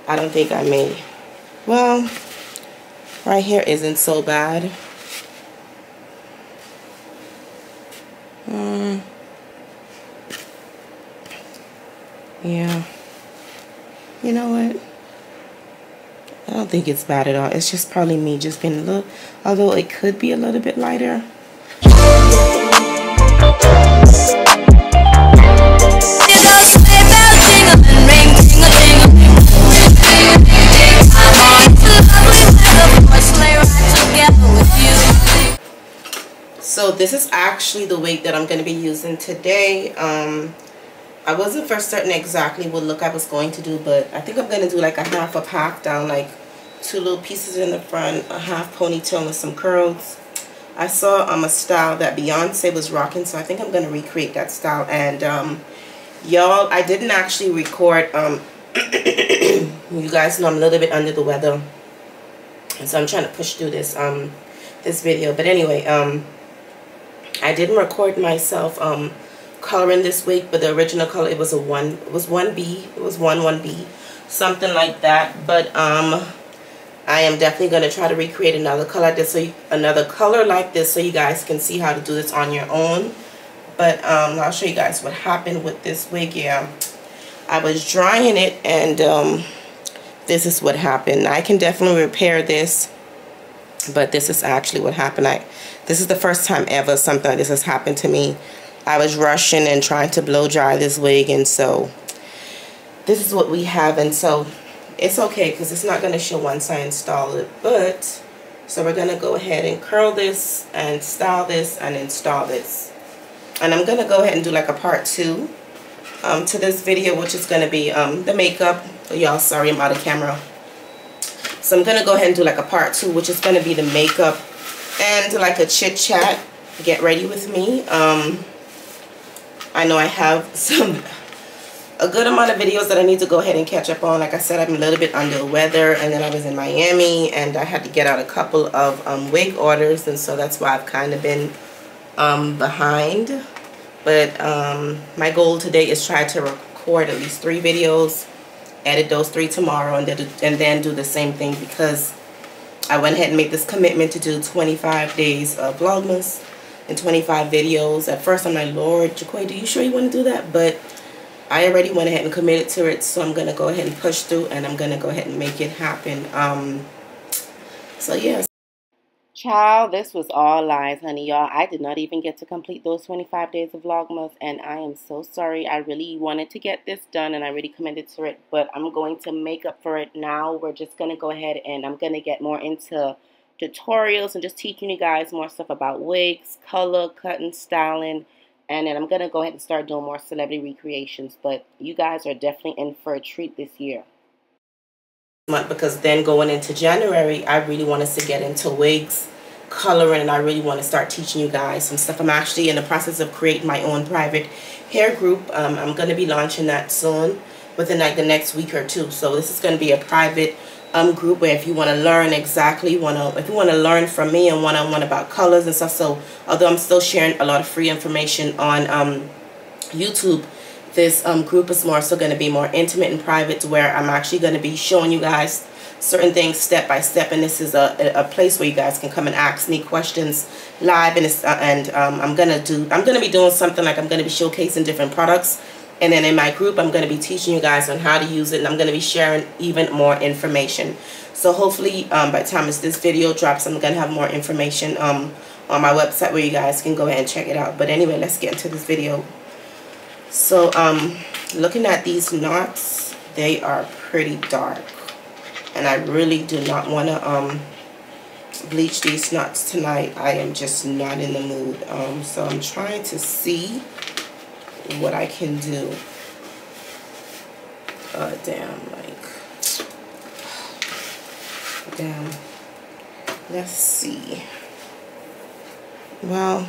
I don't think I may. Well, right here isn't so bad. Yeah. You know what? I don't think it's bad at all. It's just probably me just being a little, although it could be a little bit lighter. So this is actually the wig that I'm going to be using today. I wasn't for certain exactly what look I was going to do, but I think I'm going to do like a half up, half down, like 2 little pieces in the front, a half ponytail and some curls. I saw a style that Beyonce was rocking, so I think I'm going to recreate that style. And y'all, I didn't actually record. You guys know I'm a little bit under the weather, and so I'm trying to push through this this video. But anyway, I didn't record myself coloring this wig, but the original color, it was 1B, something like that. But I am definitely going to try to recreate another color like this, so you guys can see how to do this on your own. But I'll show you guys what happened with this wig. Yeah, I was drying it, and this is what happened. I can definitely repair this, but this is actually what happened. This is the first time ever something like this has happened to me. I was rushing and trying to blow dry this wig, and so this is what we have. And so it's okay because it's not going to show once I install it. But so we're going to go ahead and curl this and style this and install this. And I'm going to go ahead and do like a part 2 to this video, which is going to be the makeup. Y'all, sorry, I'm out of camera. So I'm going to go ahead and do like a part 2, which is going to be the makeup and like a chit chat. Get ready with me. I know I have a good amount of videos that I need to go ahead and catch up on. Like I said, I'm a little bit under the weather, and then I was in Miami, and I had to get out a couple of wig orders, and so that's why I've kind of been behind. But my goal today is try to record at least 3 videos, edit those 3 tomorrow, and then do the same thing, because I went ahead and made this commitment to do 25 days of Vlogmas and 25 videos. At first I'm like, Lord, Jacque, do you sure you want to do that? But I already went ahead and committed to it, so I'm going to go ahead and push through, and I'm going to go ahead and make it happen. So yeah. Child, this was all lies, honey, y'all. I did not even get to complete those 25 days of Vlogmas, and I am so sorry. I really wanted to get this done, and I really committed to it, but I'm going to make up for it now. We're just going to go ahead, and I'm going to get more into tutorials and just teaching you guys more stuff about wigs, color, cutting, styling, and then I'm going to go ahead and start doing more celebrity recreations. But you guys are definitely in for a treat this year. Because then going into January, I really want us to get into wigs, coloring, and I really want to start teaching you guys some stuff. I'm actually in the process of creating my own private hair group. I'm going to be launching that soon, within like the next week or 2. So this is going to be a private group where if you want to learn if you want to learn from me and one-on-one about colors and stuff. So although I'm still sharing a lot of free information on YouTube, this group is more so going to be more intimate and private, where I'm actually going to be showing you guys certain things step by step, and this is a place where you guys can come and ask me questions live. And I'm gonna be doing something like I'm gonna be showcasing different products, and then in my group I'm gonna be teaching you guys on how to use it, and I'm gonna be sharing even more information. So hopefully by the time this video drops, I'm gonna have more information on my website where you guys can go ahead and check it out. But anyway, let's get into this video. So looking at these knots, they are pretty dark, and I really do not want to bleach these knots tonight. I am just not in the mood. So I'm trying to see what I can do. Damn. Let's see. Well,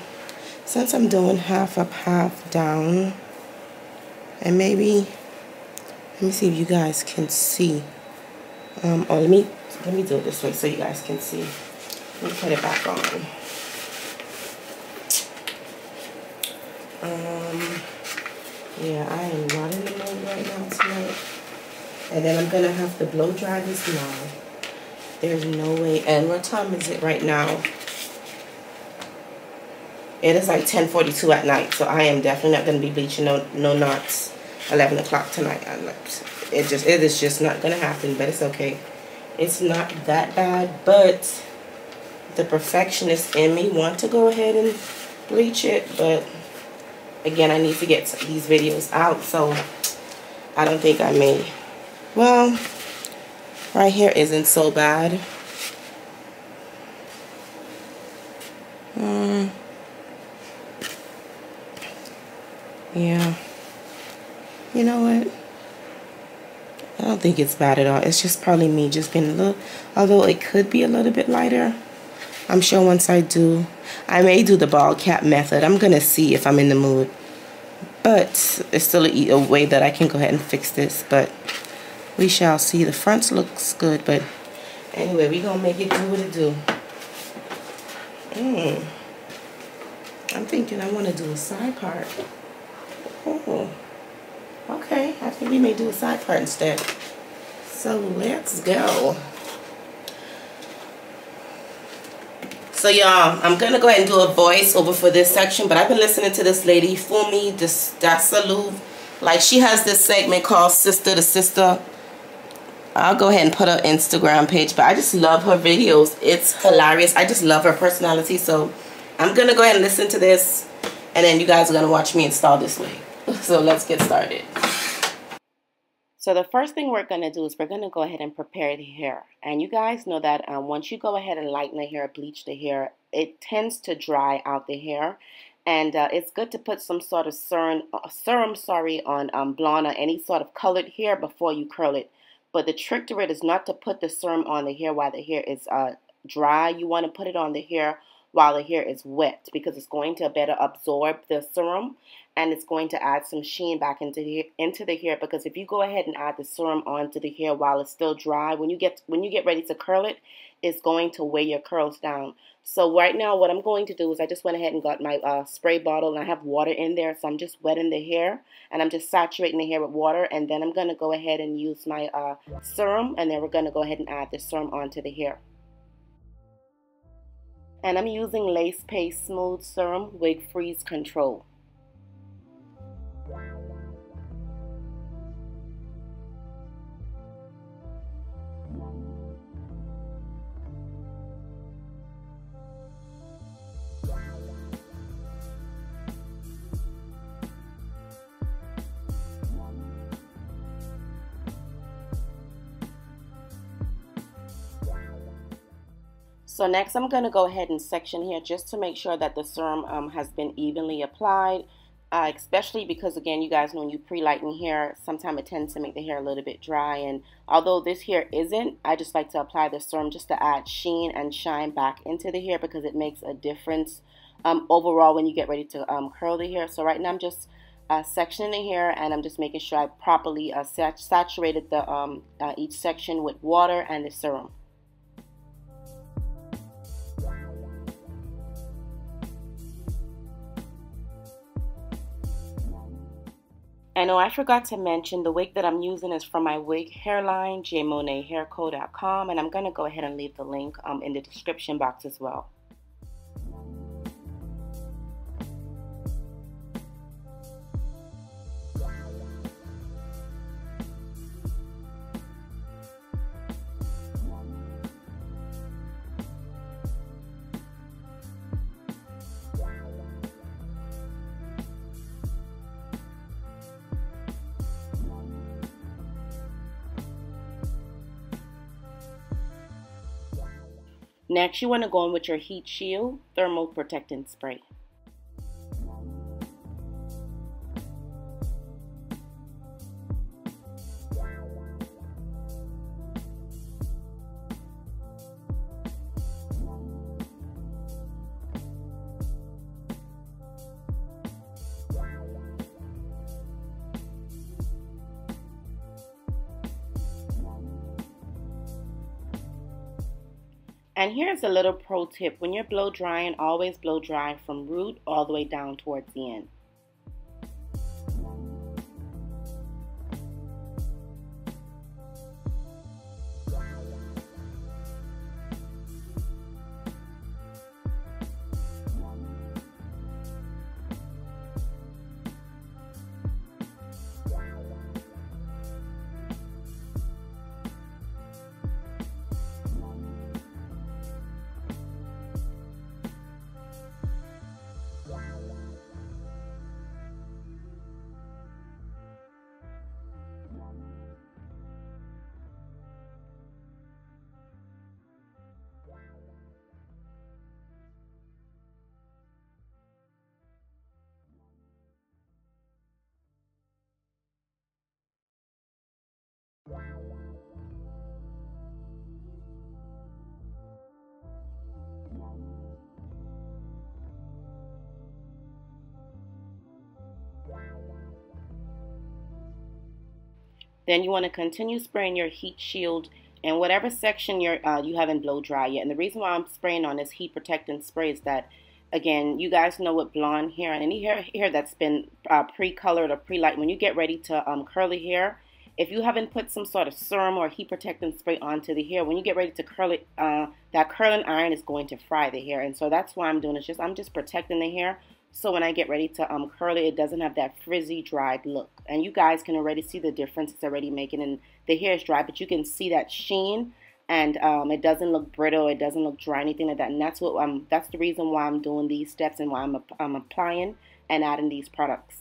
since I'm doing half up, half down, and maybe, let me see if you guys can see. Let me do it this way so you guys can see. Let me put it back on. Yeah, I am not in the mood right now tonight. And then I'm going to have to blow dry this now. There's no way. And what time is it right now? It is like 10:42 at night. So I am definitely not going to be bleaching no knots 11 o'clock tonight. It is just not going to happen. But it's okay. It's not that bad. But the perfectionist in me want to go ahead and bleach it. But again, I need to get these videos out. So I don't think I may. Well, right here isn't so bad. Yeah. You know what? I don't think it's bad at all. It's just probably me just being a little, although it could be a little bit lighter. I'm sure once I may do the ball cap method. I'm going to see if I'm in the mood. But it's still a way that I can go ahead and fix this. But we shall see. The front looks good. But anyway, we're going to make it do what it do. I'm thinking I want to do a side part. Oh, okay. I think we may do a side part instead. So let's go. So y'all, I'm gonna go ahead and do a voiceover for this section, but I've been listening to this lady, Fumi Dasalu. Like, she has this segment called Sister to Sister. I'll go ahead and put her Instagram page, but I just love her videos. It's hilarious. I just love her personality. So I'm gonna go ahead and listen to this, and then you guys are gonna watch me install this wig. So let's get started. So the first thing we're going to do is we're going to go ahead and prepare the hair. And you guys know that once you go ahead and lighten the hair, bleach the hair, it tends to dry out the hair. And it's good to put some sort of serum on blonde or any sort of colored hair before you curl it. But the trick to it is not to put the serum on the hair while the hair is dry. You want to put it on the hair while the hair is wet, because it's going to better absorb the serum, and it's going to add some sheen back into the hair. Because if you go ahead and add the serum onto the hair while it's still dry, when you get ready to curl it, it's going to weigh your curls down. So right now what I'm going to do is I just went ahead and got my spray bottle, and I have water in there, so I'm just wetting the hair, and I'm just saturating the hair with water, and then I'm going to go ahead and use my serum, and then we're going to go ahead and add the serum onto the hair. And I'm using Lace Paste Smooth Serum Wig Freeze Control. So next I'm going to go ahead and section here just to make sure that the serum has been evenly applied, especially because, again, you guys know when you pre-lighten hair, sometimes it tends to make the hair a little bit dry. And although this hair isn't, I just like to apply the serum just to add sheen and shine back into the hair, because it makes a difference overall when you get ready to curl the hair. So right now I'm just sectioning the hair, and I'm just making sure I properly saturated the each section with water and the serum. And oh, I forgot to mention, the wig that I'm using is from my wig hairline, JaqueMonaeHairco.com, and I'm going to go ahead and leave the link in the description box as well. Next, you want to go in with your Heat Shield Thermal Protectant Spray. And here's a little pro tip: when you're blow drying, always blow dry from root all the way down towards the end. Then you want to continue spraying your heat shield in whatever section you haven't blow dry yet. And the reason why I'm spraying on this heat protectant spray is that, again, you guys know with blonde hair and any hair that's been pre-colored or pre-light, when you get ready to curl the hair, if you haven't put some sort of serum or heat protectant spray onto the hair, when you get ready to curl it, that curling iron is going to fry the hair. And so that's why I'm doing it. I'm just protecting the hair. So when I get ready to curl it, it doesn't have that frizzy, dried look. And you guys can already see the difference it's already making. And the hair is dry, but you can see that sheen. And it doesn't look brittle. It doesn't look dry, anything like that. And that's that's the reason why I'm doing these steps and why I'm applying and adding these products.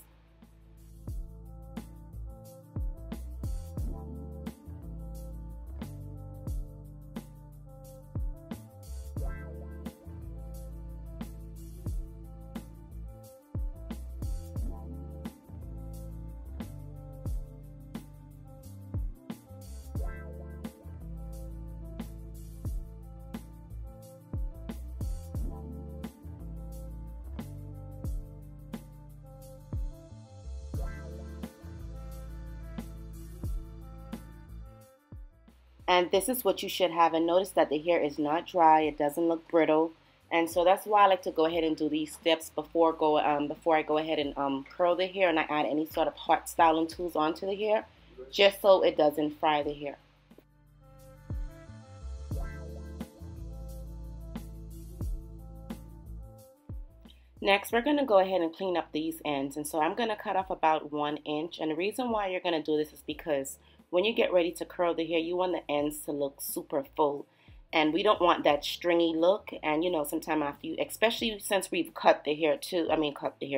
And this is what you should have. And notice that the hair is not dry. It doesn't look brittle. And so that's why I like to go ahead and do these steps before I go ahead and curl the hair and I add any sort of hot styling tools onto the hair, just so it doesn't fry the hair. Next, we're going to go ahead and clean up these ends. And so I'm going to cut off about 1 inch. And the reason why you're going to do this is because when you get ready to curl the hair, you want the ends to look super full. And we don't want that stringy look. And you know, sometime after you, especially since we've cut the hair too,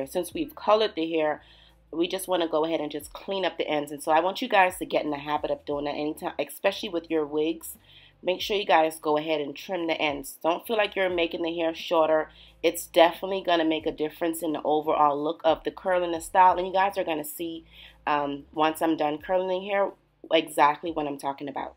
since we've colored the hair, we just want to go ahead and just clean up the ends. And so I want you guys to get in the habit of doing that anytime, especially with your wigs. Make sure you guys go ahead and trim the ends. Don't feel like you're making the hair shorter. It's definitely going to make a difference in the overall look of the curl and the style. And you guys are going to see once I'm done curling the hair exactly what I'm talking about.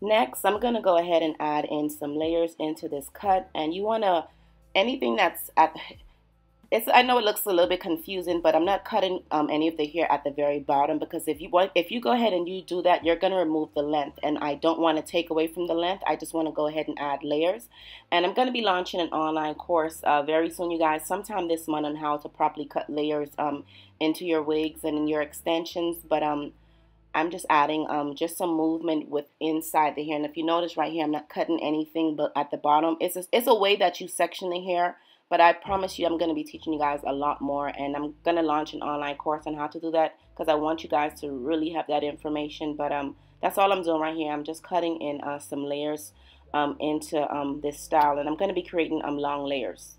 Next, I'm going to go ahead and add in some layers into this cut. And you want to, anything that's at... I know it looks a little bit confusing, but I'm not cutting any of the hair at the very bottom, because if you go ahead and you do that, you're going to remove the length, and I don't want to take away from the length. I just want to go ahead and add layers. And I'm going to be launching an online course very soon, you guys, sometime this month, on how to properly cut layers into your wigs and in your extensions. But I'm just adding just some movement with inside the hair. And if you notice right here, I'm not cutting anything but at the bottom. It's a way that you section the hair. But I promise you, I'm going to be teaching you guys a lot more. And I'm going to launch an online course on how to do that, because I want you guys to really have that information. But that's all I'm doing right here. I'm just cutting in some layers into this style. And I'm going to be creating long layers.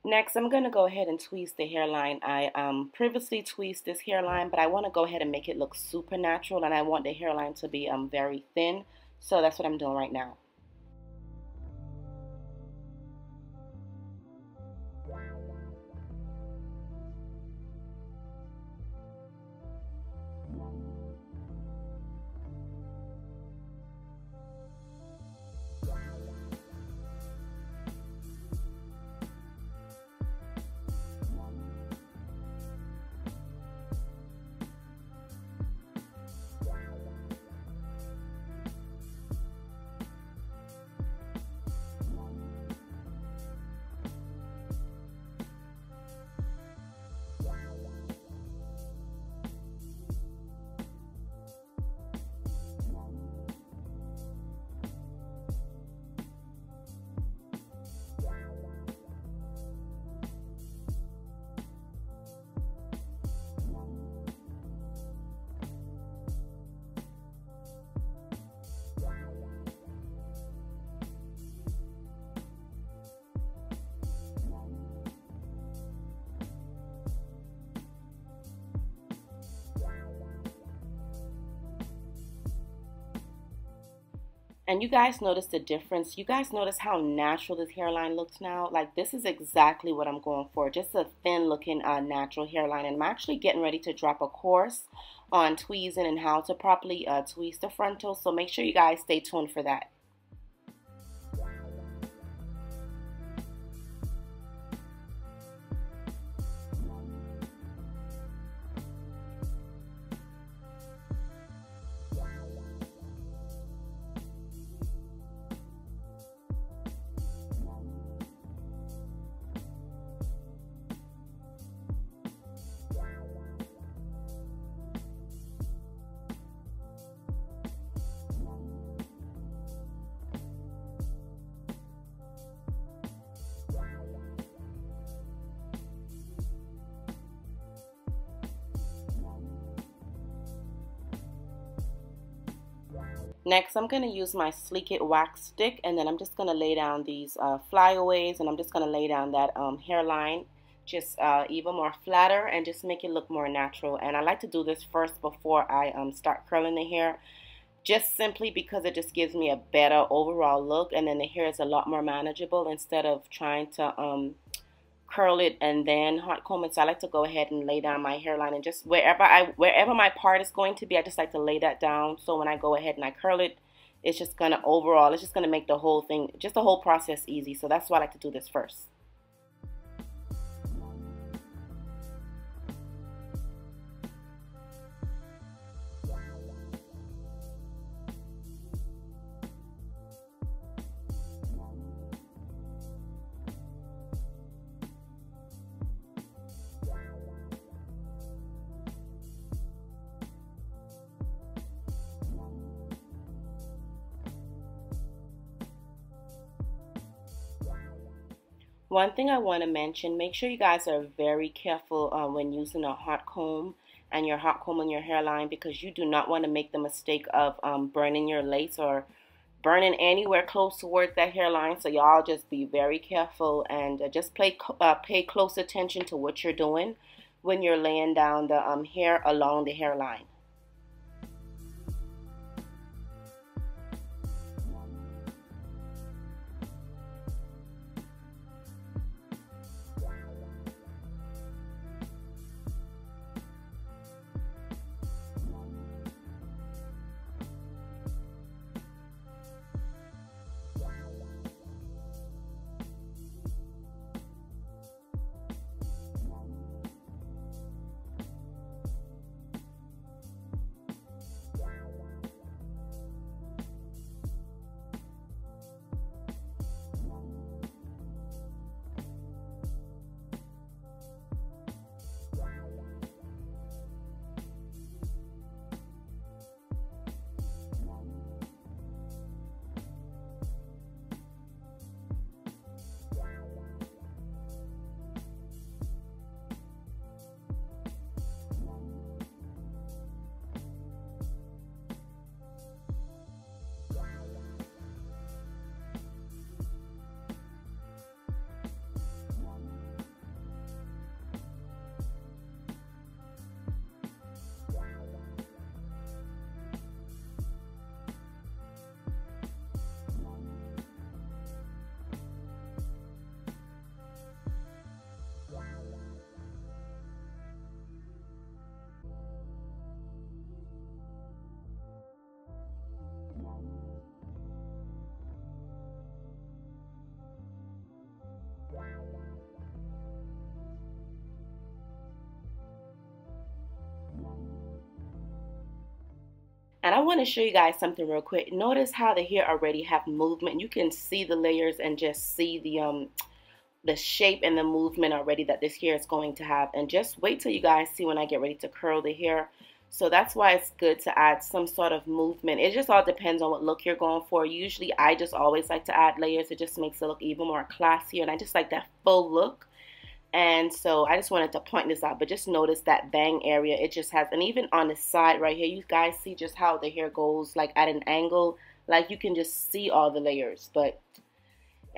Next, I'm going to go ahead and tweeze the hairline. I previously tweezed this hairline, but I want to go ahead and make it look super natural, and I want the hairline to be very thin. So that's what I'm doing right now. And you guys notice the difference. You guys notice how natural this hairline looks now. Like, this is exactly what I'm going for. Just a thin looking natural hairline. And I'm actually getting ready to drop a course on tweezing and how to properly tweeze the frontal. So make sure you guys stay tuned for that. Next, I'm going to use my Sleek It wax stick, and then I'm just going to lay down these flyaways, and I'm just going to lay down that hairline just even more flatter and just make it look more natural. And I like to do this first before I start curling the hair, just simply because it just gives me a better overall look, and then the hair is a lot more manageable instead of trying to curl it and then hot comb it. So I like to go ahead and lay down my hairline, and just wherever my part is going to be, I just like to lay that down. So when I go ahead and I curl it, it's just gonna make the whole thing, just the whole process easy. So that's why I like to do this first. One thing I want to mention, make sure you guys are very careful when using a hot comb and you're hot combing your hairline, because you do not want to make the mistake of burning your lace or burning anywhere close towards that hairline. So y'all just be very careful and just pay close attention to what you're doing when you're laying down the hair along the hairline. And I want to show you guys something real quick. Notice how the hair already have movement. You can see the layers and just see the shape and the movement already that this hair is going to have. And just wait till you guys see when I get ready to curl the hair. So that's why it's good to add some sort of movement. It just all depends on what look you're going for. Usually I just always like to add layers. It just makes it look even more classier, and I just like that full look. And so I just wanted to point this out, but just notice that bang area. It just has, and even on the side right here, you guys see just how the hair goes like at an angle. Like you can just see all the layers. But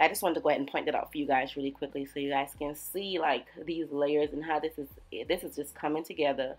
I just wanted to go ahead and point that out for you guys really quickly so you guys can see like these layers and how this is just coming together.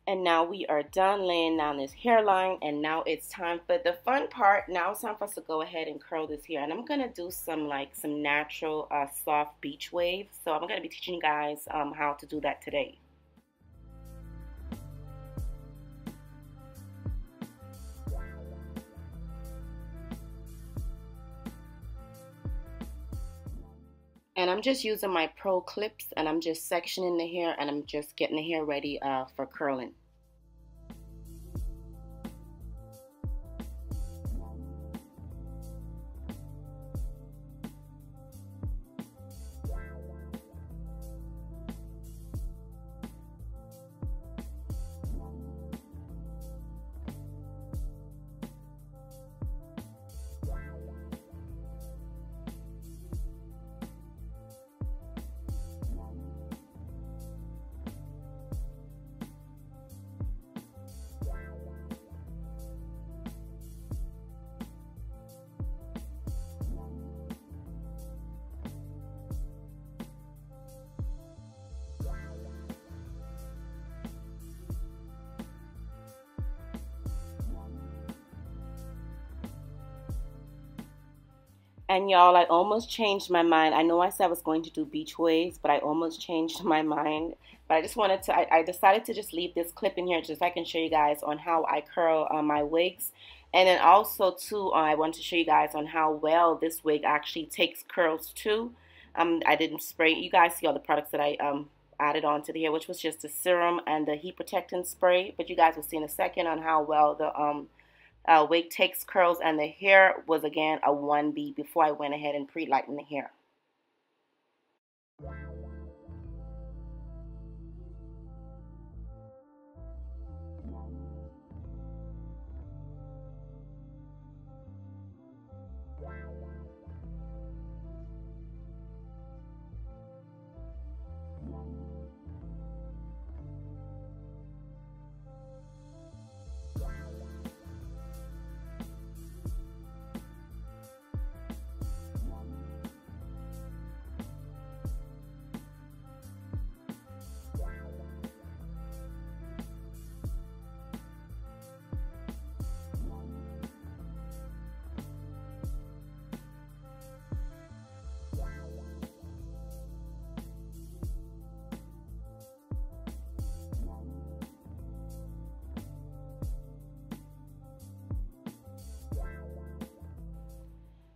And now we are done laying down this hairline, and now it's time for the fun part. Now it's time for us to go ahead and curl this hair, and I'm gonna do some natural soft beach waves. So I'm gonna be teaching you guys how to do that today. And I'm just using my Pro clips, and I'm just sectioning the hair, and I'm just getting the hair ready for curling. And y'all, I almost changed my mind. I know I said I was going to do beach waves, but I almost changed my mind. But I just wanted to, I decided to just leave this clip in here just so I can show you guys on how I curl my wigs. And then also too, I want to show you guys on how well this wig actually takes curls too. I didn't spray. You guys see all the products that I added on to the hair, which was just the serum and the heat protectant spray. But you guys will see in a second on how well the wig takes curls, and the hair was again a 1B before I went ahead and pre-lightened the hair.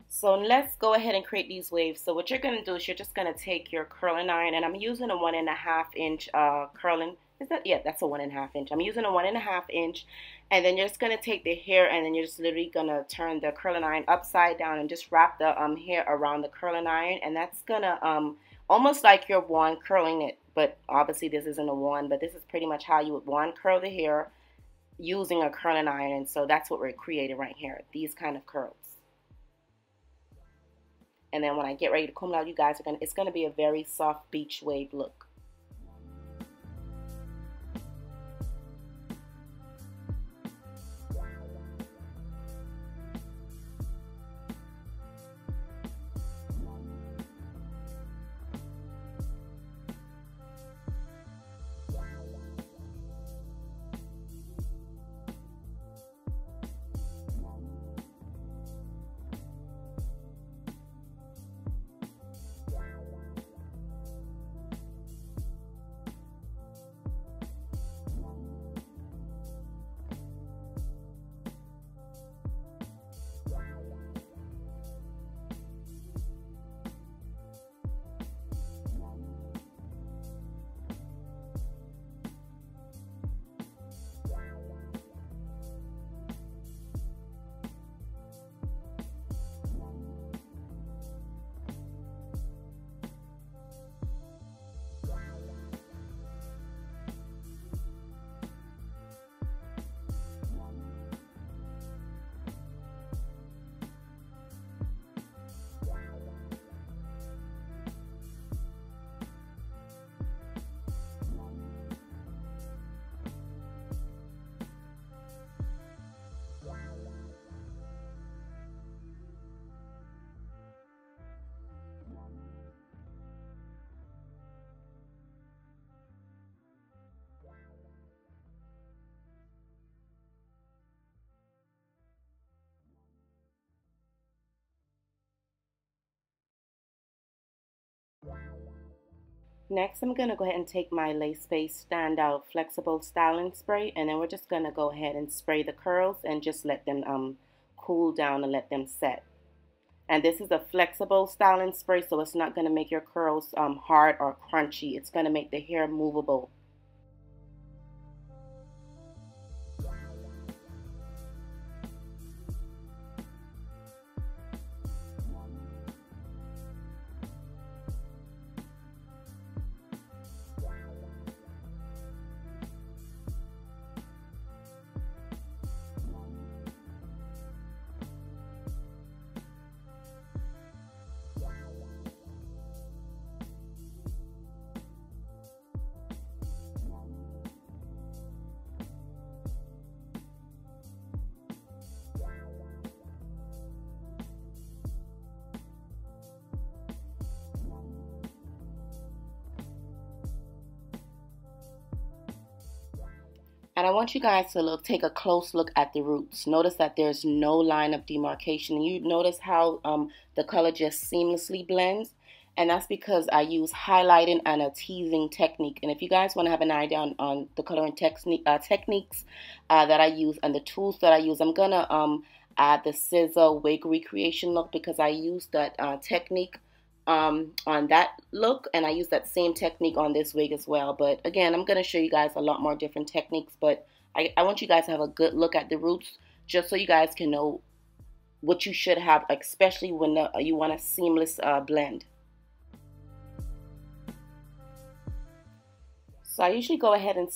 So let's go ahead and create these waves. So what you're going to do is you're just going to take your curling iron, and I'm using a 1.5 inch curling. Is that? Yeah, that's a 1.5 inch. I'm using a 1.5 inch, and then you're just going to take the hair, and then you're just literally going to turn the curling iron upside down and just wrap the hair around the curling iron, and that's going to almost like your wand curling it. But obviously this isn't a wand, but this is pretty much how you would wand curl the hair using a curling iron. And so that's what we're creating right here, these kind of curls. And then when I get ready to comb it out, you guys are it's gonna be a very soft beach wave look. Next, I'm going to go ahead and take my Lace Base Standout Flexible Styling Spray, and then we're just going to go ahead and spray the curls and just let them cool down and let them set. And this is a flexible styling spray, so it's not going to make your curls hard or crunchy. It's going to make the hair movable. And I want you guys to take a close look at the roots. Notice that there's no line of demarcation. You notice how the color just seamlessly blends. And that's because I use highlighting and a teasing technique. And if you guys want to have an idea on the coloring techniques that I use and the tools that I use, I'm going to add the scissor wig recreation look, because I use that technique on that look, and I use that same technique on this wig as well. But again, I'm going to show you guys a lot more different techniques, but I want you guys to have a good look at the roots, just so you guys can know what you should have, especially when you want a seamless blend. So I usually go ahead and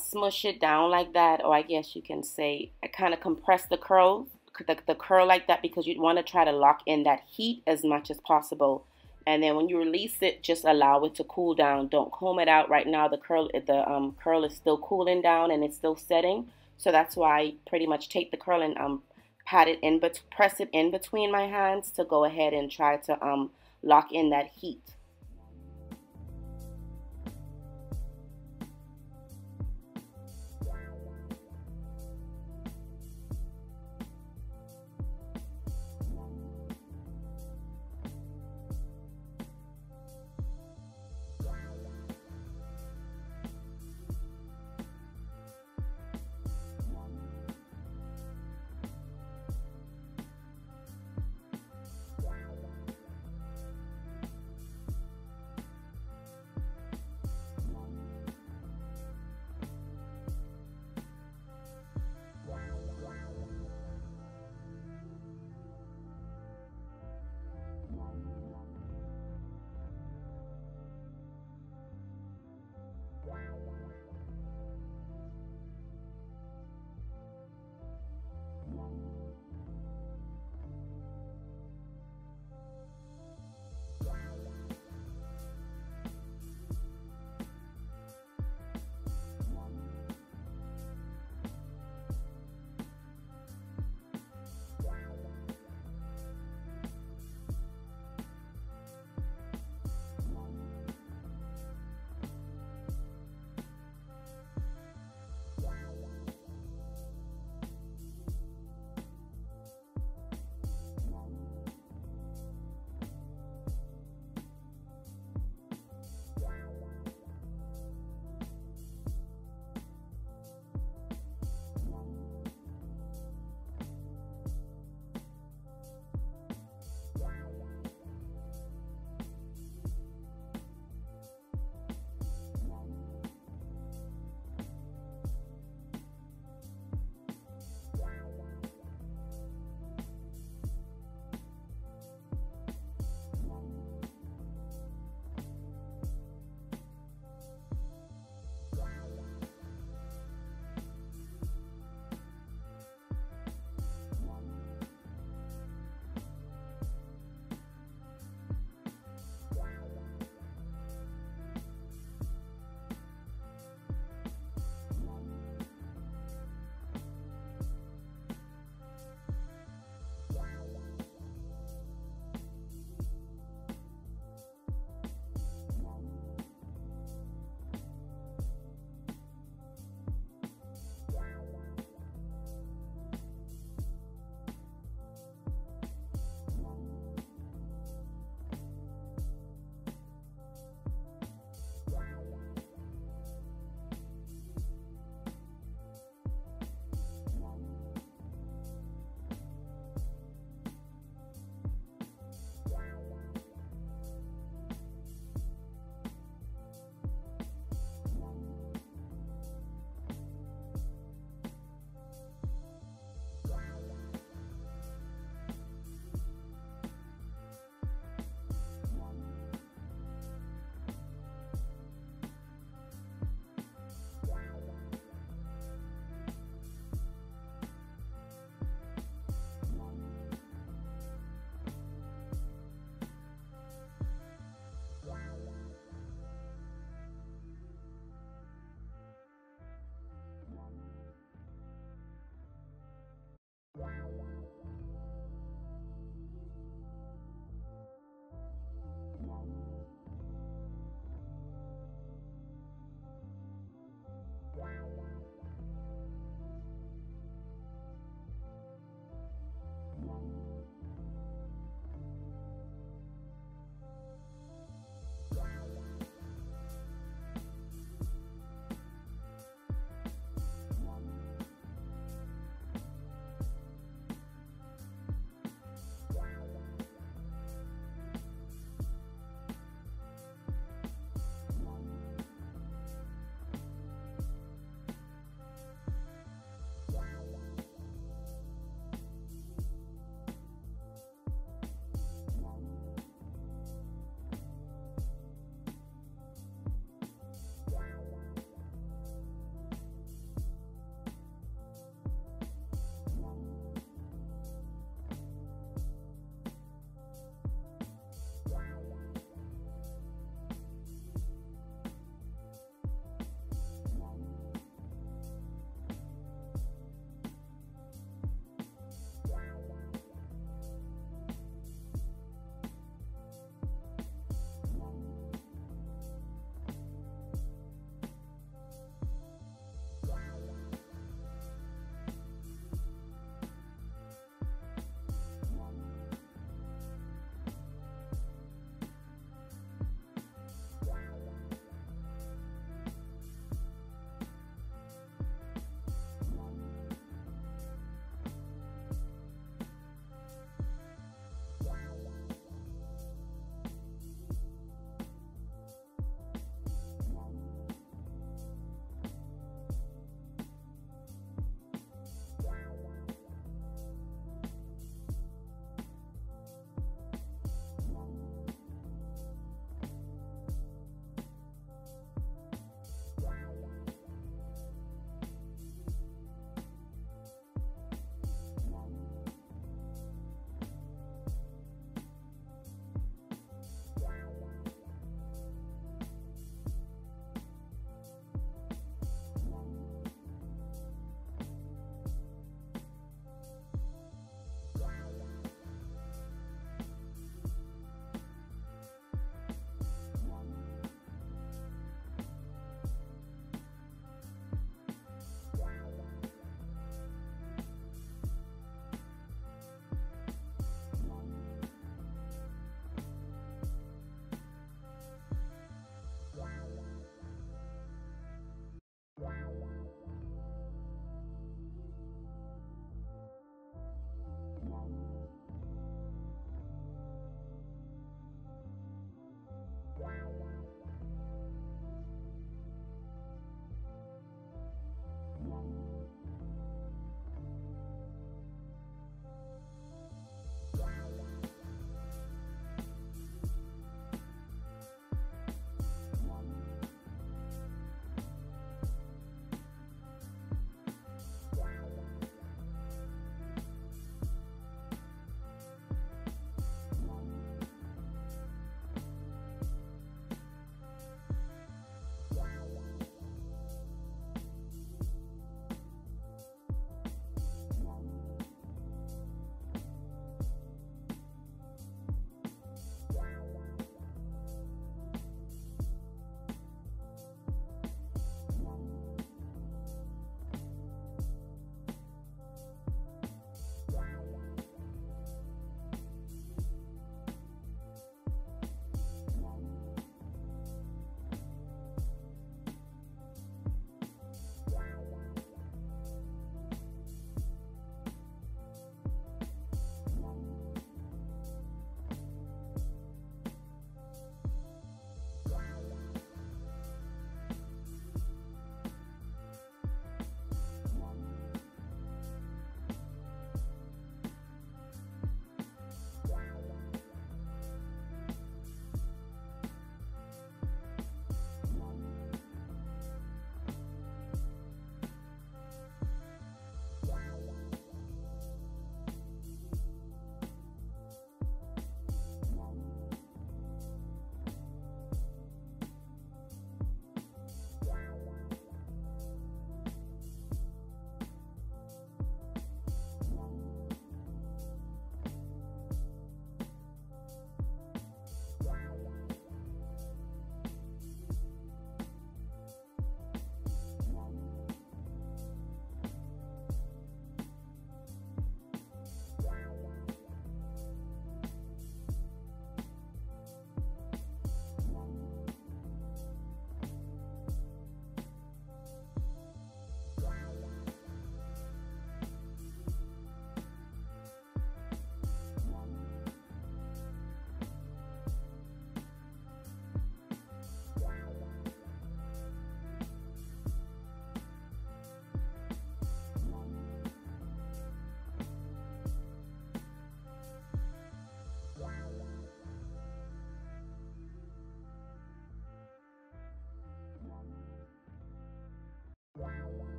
smush it down like that, or I guess you can say I kind of compress the curl like that, because you want to try to lock in that heat as much as possible. And then when you release it, just allow it to cool down. Don't comb it out right now. The curl is still cooling down and it's still setting. So that's why I pretty much take the curl and pat it in, but press it in between my hands to go ahead and try to lock in that heat.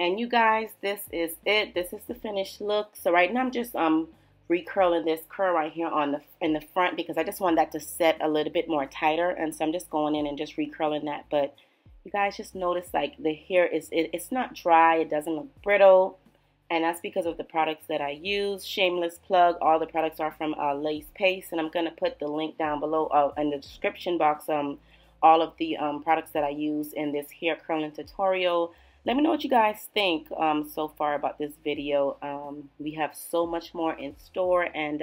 And you guys, this is it. This is the finished look. So right now I'm just recurling this curl right here on in the front because I just want that to set a little bit more tighter, and so I'm just going in and just recurling that. But you guys just notice like the hair it's not dry, it doesn't look brittle, and that's because of the products that I use. Shameless plug, all the products are from Lace Paste, and I'm gonna put the link down below in the description box, all of the products that I use in this hair curling tutorial. Let me know what you guys think so far about this video. We have so much more in store, and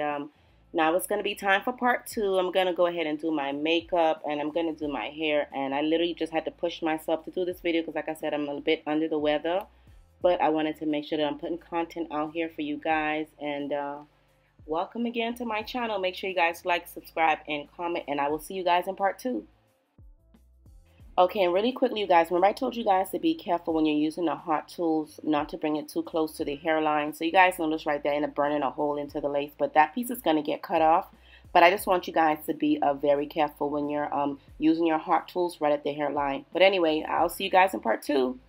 now it's going to be time for part 2. I'm going to go ahead and do my makeup, and I'm going to do my hair, and I literally just had to push myself to do this video because like I said, I'm a bit under the weather, but I wanted to make sure that I'm putting content out here for you guys. And welcome again to my channel. Make sure you guys like, subscribe, and comment, and I will see you guys in part 2. Okay, and really quickly, you guys, remember I told you guys to be careful when you're using the hot tools, not to bring it too close to the hairline. So you guys notice right there, end up burning a hole into the lace, but that piece is going to get cut off. But I just want you guys to be very careful when you're using your hot tools right at the hairline. But anyway, I'll see you guys in part 2.